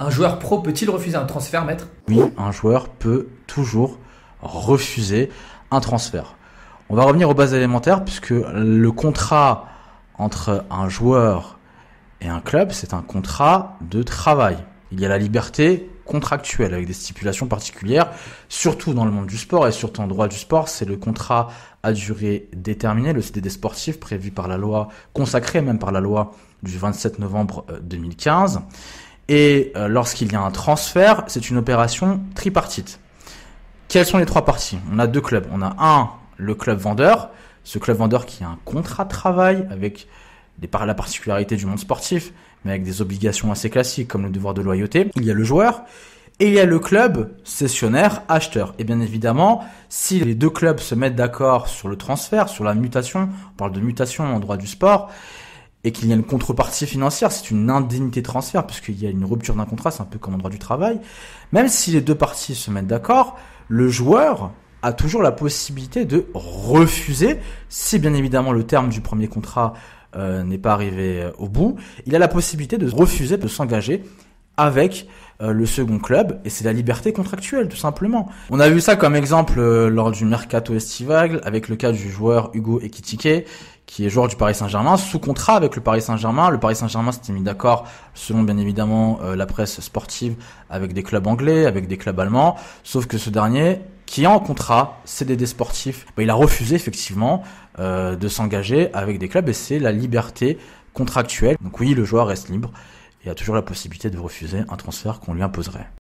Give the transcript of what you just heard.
Un joueur pro peut-il refuser un transfert, maître? Oui, un joueur peut toujours refuser un transfert. On va revenir aux bases élémentaires puisque le contrat entre un joueur et un club, c'est un contrat de travail. Il y a la liberté contractuelle avec des stipulations particulières, surtout dans le monde du sport et surtout en droit du sport, c'est le contrat à durée déterminée, le CDD sportif prévu par la loi, consacré même par la loi du 27 novembre 2015. Et lorsqu'il y a un transfert, c'est une opération tripartite. Quelles sont les trois parties? On a deux clubs. On a le club vendeur, ce club vendeur qui a un contrat de travail avec la particularité du monde sportif, mais avec des obligations assez classiques comme le devoir de loyauté. Il y a le joueur et il y a le club cessionnaire acheteur. Et bien évidemment, si les deux clubs se mettent d'accord sur le transfert, sur la mutation, on parle de mutation en droit du sport, et qu'il y a une contrepartie financière, c'est une indemnité de transfert, puisqu'il y a une rupture d'un contrat, c'est un peu comme en droit du travail. Même si les deux parties se mettent d'accord, le joueur a toujours la possibilité de refuser, si bien évidemment le terme du premier contrat n'est pas arrivé au bout, il a la possibilité de refuser de s'engager avec le second club, et c'est la liberté contractuelle tout simplement. On a vu ça comme exemple lors du mercato estival avec le cas du joueur Hugo Ekitike qui est joueur du Paris Saint-Germain sous contrat avec le Paris Saint-Germain. Le Paris Saint-Germain s'était mis d'accord selon bien évidemment la presse sportive avec des clubs anglais, avec des clubs allemands, sauf que ce dernier qui est en contrat CDD sportif, il a refusé effectivement de s'engager avec des clubs et c'est la liberté contractuelle. Donc oui, le joueur reste libre et a toujours la possibilité de refuser un transfert qu'on lui imposerait.